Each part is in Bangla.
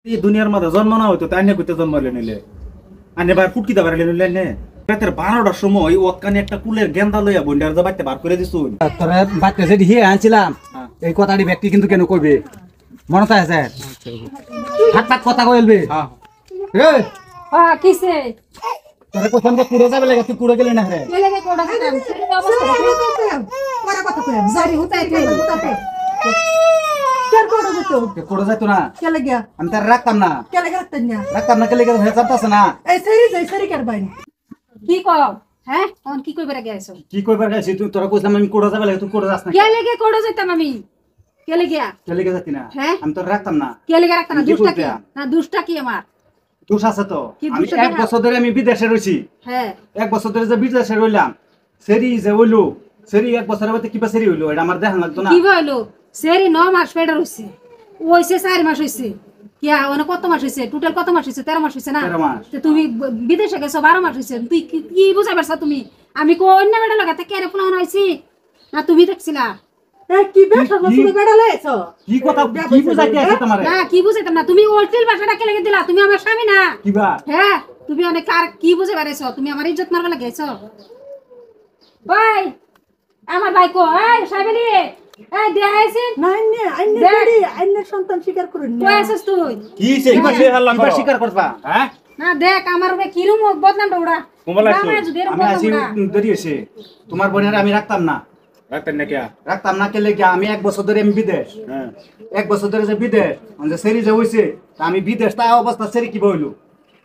এই দুনিয়ার মধ্যে জন্ম না হইতো তাই করতে জন্মালে নিলে আনে বার ফুটকি দাবার নিলে নে রাতের 12টার সময় ওখানে একটা কুলের গেন্দা লইয়া বন্ডার যা বাইতে বার করে দিছুন তোরে বাইতে যেটি হে আনছিলাম এই কথাটি ব্যক্তি কিন্তু কেন কইবে মনত আছে হাত পাত কথা কইলবে হ্যাঁ এ কিসে তোরে কোথান থেকে পুরো যাবে লাগে তুই পুরো গেলি না রে লেগে কোড়া দিতাম সেই অবস্থা কোড়া কথা কই জারি হুতাইতে কেন কোড়া দিতো পুরো যাইতো না কে লাগিয়া আমি তার রাখতাম না কে লাগিয়া রাখতেন কে লেগে হয়ে যাচ্ছে না এই সেরি কার বাইন কি কও হ্যাঁ কোন কি কইবার গেছো কি কইবার গাইছিস তুই তোরা কইছলাম আমি কোড়া যাবে লাগে তুই কোড়া যাস না কে লাগে কোড়া যাইতাম আমি কে লাগিয়া কে লেগে যাতি না হ্যাঁ? আমি তোর রাখতাম না কে লাগে রাখতাম না কি দুষ্টা কি কইতা? না দুষ্টা কি আমার দোষ আছে তো কি আমি দোষ আছে? 1 বছর ধরে আমি বিদেশে রইছি হ্যাঁ 1 বছর ধরে যে বিদেশে রইলাম সেরি যে হইলো সেরি 1 বছরের মধ্যে কিবা সেরি হইলো এটা আমার দেখা লাগতো না কি হইলো সেরি 9 মাস পেডার হইছে ওইছে 4 মাস হইছে কিয়া ওনে কত মাস হইছে টোটাল কত মাস হইছে 13 মাস হইছে না 13 মাস। তো তুমি বিদেশে গেছো 12 মাস হইছে তুই কি বুঝা পারছ তুমি আমি কো অন্য বেটা লাগাতে কেরে ফোন হইছি না তুমি দেখছিলা কি বেটা বসে বেড়া লাইছো কি কথা কি বুঝাইতে আছে তোমারে না কি বুঝাইতাম না তুমি হোটেল বাসাটা কে লাগে দিলা তুমি আমার স্বামী না কিবা হ্যাঁ তুমি অনেক কার কি বুঝে পারেছো তুমি আমার ইজ্জত মারবা লাগাইছো ভাই আমার ভাই কো এই সাইবেলি এই দেখাইছি নাই নে আইনে দেখ। বেড়ি আইনে সন্তান স্বীকার করুন কই আছিস তুই কি সে কি সে হাল্লা কিবা করো স্বীকার করবা হ্যাঁ না দেখ আমার উপরে কিরম বদনামটা উড়া কোমল লাগছে? আমার যদি এরকম আমি আছি বদনাম উড়া। দেরি হইছে তোমার বোনের আমি রাখতাম না রাখতেন না কিয়া কে লেগে আমি 1 বছর ধরে আমি বিদেশ হ্যাঁ 1 বছর ধরে যে বিদেশ মানে সেরি যে হইছে তা আমি বিদেশ তা অবস্থা সেরি কি বইলো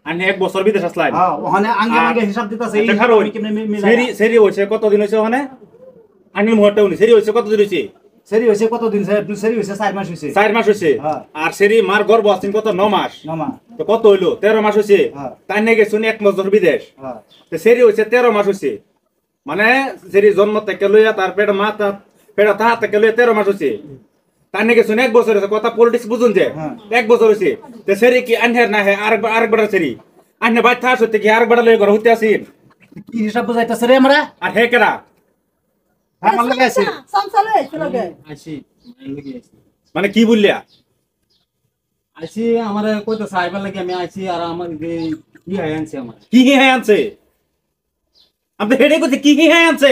আনে 1 বছর বিদেশ আসলাই হ্যাঁ ওখানে আঙ্গে হিসাব দিতাছে এই দেখারো কেমনে মিলা সেরি সেরি হইছে কতদিন হইছে ওখানে আনিল মুহূর্তে উনি সেরি হইছে কতদিন হইছে সেরি হইছে কতদিন সেরি হইছে 4 মাস হইছে 4 মাস হইছে হ্যাঁ। আর সেরি মার গর্ভ আছেন কত 9 মাস নমা তো কত হইলো 13 মাস হইছে হ্যাঁ। তাই নাকি শুনি 1 বছর বিদেশ হ্যাঁ তো সেরি হইছে 13 মাস হইছে মানে সেরি জন্ম থেকে লইয়া তার পেট মাথা পেট তাহা থেকে লইয়া 13 মাস হইছে তাই নাকি শুনি 1 বছর হইছে কথা পলিটিক্স বুঝুন যে হ্যাঁ। 1 বছর হইছে তো সেরি কি আনহের না হে আরেকবার সেরি আনহে বাইর থাস হইতে কি আরেকবার লইয়া ঘর হইতে আসিন কি হিসাব বুঝাইতাছে রে আমরা আর হে কেডা আমার লাগে আছে সংসালে এসে লগে আইছি মানে কি বললিয়া আইছি আমারে কইতো সাইবার লাগি আমি আইছি আর আমার যে কি হয় আনছে আমার কি হে আনছে আপনি হেডে কইতে কি হে আনছে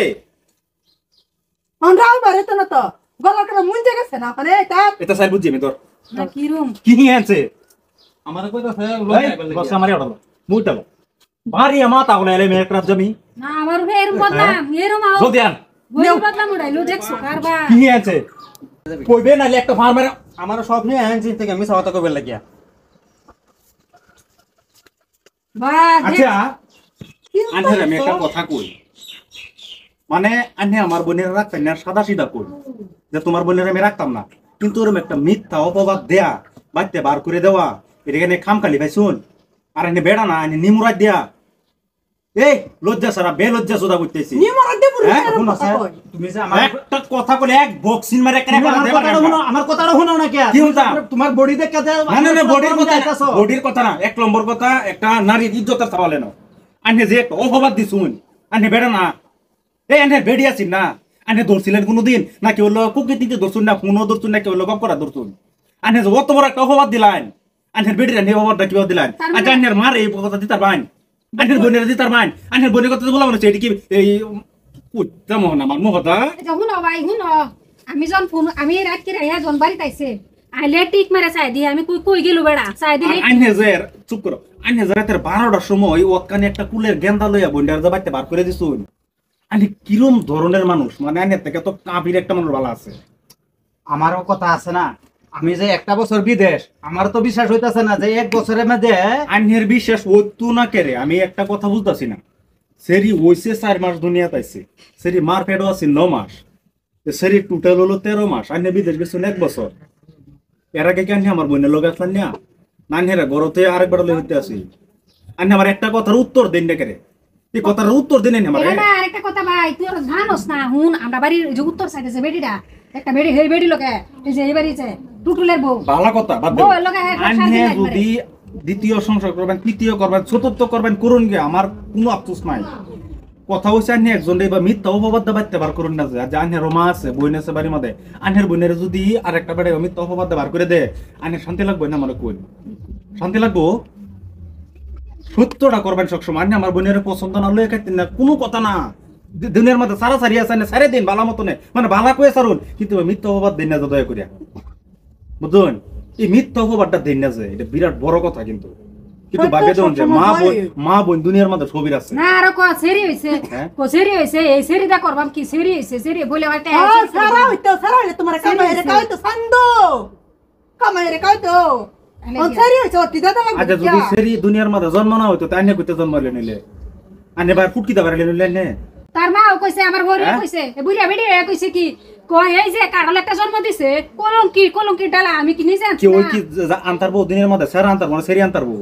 অনরাও বারে তো না তো গলা করে মুঞ্জে গেছে না মানে এটা এটা সাইড বুঝছি আমি তোর না কিরম কি হে আনছে আমারে কইতো বস আমারে ওঠালো মুইটালো ভারী মাথা হলে এলে মেয়ে ক্রাব জমি না আমার উপরে এরকম বদনাম এরকম আও জলদি আন বই বদনাম উড়াইলো দেখছো কারবা কি হে আনছে কইবে না একটা ফার্মার আমার সব নিয়ে আনছি থেকে আমি সাওয়াতা কইবে লাগিয়া বাহ আচ্ছা আনহে আমি একটা কথা কই মানে আনহে আমার বোনের রাখতেন না সাদা সিধা কই যে তোমার বোনের আমি রাখতাম না কিন্তু ওরকম একটা মিথ্যা অপবাদ দেয়া বাইতে বার করে দেওয়া এটা এখানে খামখালি ভাই শুন আর এনে বেড়া না এনে নিমুরাত দেয়া এই লজ্জা সারা বে লজ্জা সোদা করতেছি নিমর দে পুরো হ্যাঁ, শুনো স্যার তুমি যে আমার একটা কথা বলে এক বক্সিন মারে একটা তুমি আমার কথাটা শুনো আমার কথাটা শুনো না কি শুনতাম? তোমার বডি দেখে না না না বডির কথা না 1 নম্বর কথা একটা নারীর ইজ্জতের সওয়ালে না আনে যে একটা অপবাদ দিছুন আনে বেড়া না এই আনে বেড়ি আছিস না আনে ধরছিলেন কোনোদিন নাকি হলো কুকিতিতে ধরছুন না ফোনও ধরছুন নাকি হলো গপ করা ধরছুন আনে যে অত বড় একটা অপবাদ দিলেন আনের বেড়ির আনে অপবাদটা কিভাবে দিলেন আচ্ছা আনের মার এই কথা দিতার বাইন আনের বোনের দিতার বাইন আনের বোনের কথা বলা মানে এটি কি এই তেমন আমার মুখটা শুনো ভাই শুনো আমি যখন ফোন আমি রাত কি রাইয়া জন বাড়ি তাইছে আইলে টিক মারে চাই দি আমি কই গেল বেড়া চাই দিলে আইনেজের চুপ করো আইনেজের রাতের 12টার সময় ওখানে একটা কুলের গেন্দা লইয়া বন্ডার যা বাইতে বার করে দিছুন আনি কিরম ধরনের মানুষ মানে আইনের থেকে তো কাবির একটা মানুষ ভালো আছে আমারও কথা আছে না আমি যে 1 বছর বিদেশ আমার তো বিশ্বাস হইতাছে না যে 1 বছরের মধ্যে আইনের বিশ্বাস হইতো না কেরে আমি একটা কথা বুঝতাছি না সেরি হইছে 4 মাস দুনিয়া তাইছে সেরি মার পেটও আছে 9 মাস সেরি টোটাল হলো 13 মাস আইনে বিদেশ গেছেন 1 বছর এর আগে কেন আমার বোনের লোক আসলেন না নানহেরা গরতে আরেকবার লই হইতে আসি আইনে আমার একটা কথার উত্তর দেন না কেরে এই কথার উত্তর দেন না আমারে এবার আরেকটা কথা ভাই তুই আর জানোস না হুন আমরা বাড়ির যে উত্তর সাইডে যে বেডিটা একটা বেডি হেই বেডি লোকে এই যে এই বাড়ি যে টুটুলের বউ ভালো কথা বাদ দাও বউ লোকে আইনে যদি দ্বিতীয় সংসার করবেন তৃতীয় করবেন চতুর্থ করবেন করুন গে আমার কোনো আফসোস নাই কথা হইছে আইনে একজন বা মিথ্যা অপবাদ বাইতে বার করুন না যে আইনের রমা আছে বইন আছে বাড়ির মধ্যে আইনের বোনের যদি আরেকটা বেড়ে মিথ্যা অপবাদ বার করে দে আইনের শান্তি লাগবে না আমার কই শান্তি লাগবো সত্যটা করবেন সবসময় আমার বোনের পছন্দ না লয়ে খাইতেন না কোনো কথা না দুনিয়ার মধ্যে সারা সারি আছে না সারে দিন বালা মতো নেই মানে বালা কয়ে সারুন কিন্তু মিথ্যা অপবাদ দিন না যে দয়া করিয়া বুঝুন এই মিথ্যা অপবাদটা দিন না যে এটা বিরাট বড় কথা কিন্তু কিন্তু ভাবে দেখুন যে মা বোন দুনিয়ার মধ্যে ছবির আছে না আর কো সেরি হইছে হ্যাঁ? কো সেরি হইছে এই সেরিটা করবাম কি সেরি হইছে সেরি বলে ওটা সারা হইতো তোমার কামাইরে কাইতো সান্দো কামাইরে কাইতো ও সারি হইতো তিদা দাম আচ্ছা যদি সেরি দুনিয়ার মধ্যে জন্ম না হইতো তাই না কইতে জন্ম নিলে আনে ভাই ফুটকি দাবার নিলে নে তার মা কইছে আমার বড় কইছে এ বুড়িয়া বেডি কইছে কি কই এই যে কারল একটা জন্ম দিছে কলঙ্কি ডালা আমি কি নিজে কি ওই কি আন্তার বউ দিনের মধ্যে স্যার আন্তার মানে সেরি আন্তার বউ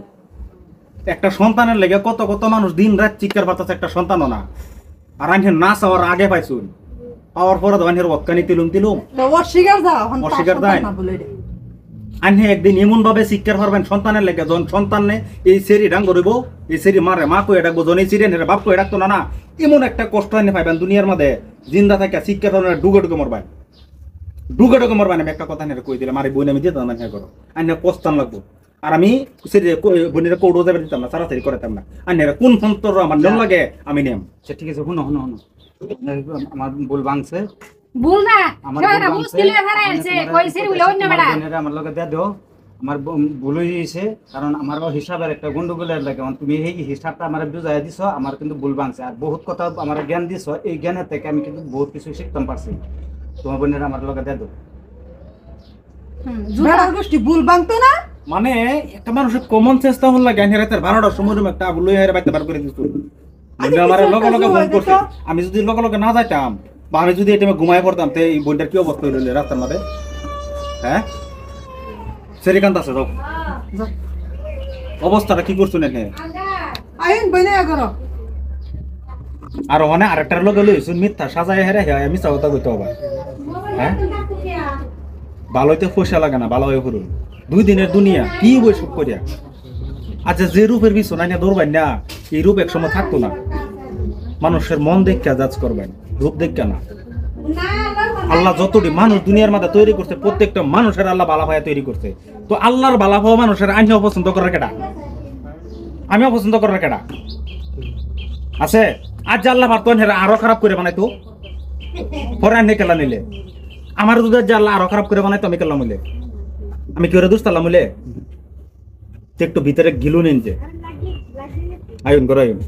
একটা সন্তানের লেগে কত কত মানুষ দিন রাত চিৎকার পাতাছে একটা সন্তানও না আর আনহে না চাওয়ার আগে পাইছুন পাওয়ার পরে তো আনহের অক্কানি তিলুম তো অস্বীকার দাও অস্বীকার দেয় আনহে একদিন এমন ভাবে শিক্ষার পারবেন সন্তানের লেগে যখন সন্তান নে এই সেরি ডাং ধরিব এই সেরি মারে মা কই ডাকবো যখন এই সিরি এনে বাপ কই ডাকতো না না এমন একটা কষ্ট এনে পাইবেন দুনিয়ার মধ্যে জিন্দা থাকে শিক্ষার পারবেন ডুগে মরবেন ডুগে মরবেন আমি একটা কথা নিয়ে কই দিলাম আর বোন আমি যেতাম না হ্যাঁ করো আনহে কষ্টান লাগবো আর আমি বোনের কৌড়ো যাবে দিতাম না তাড়াতাড়ি করাতাম না আনহেরা কোন ফন্তর আমার জন লাগে আমি নিয়ম আচ্ছা ঠিক আছে শুনো আমার ভুল ভাঙছে ভুল না আমার না মুশকিল হারা আছে কই সেরি বলে অন্য বেড়া আমার লগে দিয়ে দাও আমার ভুল হয়ে গেছে কারণ আমার হিসাবের একটা গন্ডগোলের লাগে তুমি এই হিসাবটা আমার বুঝাই দিছো আমার কিন্তু ভুল ভাঙছে আর বহুত কথা আমার জ্ঞান দিছো এই জ্ঞানের থেকে আমি কিন্তু বহুত কিছু শিখতাম পারছি তোমার বোনের আমার লগে দিয়ে দাও বেড়ার গোষ্ঠী ভুল ভাঙতো না মানে একটা মানুষের কমন চেষ্টা হল লাগে আনহে রাতের 12টার সময় একটা আবু লই হারে বাইতে বার করে দিত আমার লগে লগে ফোন করছে আমি যদি লগে লগে না যাইতাম বা আমি যদি এটা ঘুমায় পড়তাম তে এই বইটার কি অবস্থা হইল রাস্তার মধ্যে হ্যাঁ সেরিকান্ত আছে যাও অবস্থাটা কি করছো নেন আইন বইনে করো আর ওখানে আরেকটার লগে লইছুন মিথ্যা সাজায় হেরে হে আমি চাওতা কইতে হবে হ্যাঁ ভালো হইতে পয়সা লাগে না ভালো হয়ে করুন 2 দিনের দুনিয়া কি বই সব করিয়া আচ্ছা যে রূপের পিছু না দৌড়বেন না এই রূপ একসময় থাকতো না মানুষের মন দেখা জাজ করবেন রূপ দেখা না আল্লাহ যতটি মানুষ দুনিয়ার মধ্যে তৈরি করছে প্রত্যেকটা মানুষের আল্লাহ বালা ভাইয়া তৈরি করছে তো আল্লাহর বালা ভাইয়া মানুষের আইন অপছন্দ করার কেডা আমি অপছন্দ করার কেডা আছে আজ আল্লাহ পারতেন হেরা আরো খারাপ করে বানাইতো পরে আনে কেলা নিলে আমার যদি আল্লাহ আরো খারাপ করে বানাইতো আমি কেলা মিলে আমি কি ওরে দুস্তালাম মিলে একটু ভিতরে গিলু নিন যে আয়ুন করে আয়ুন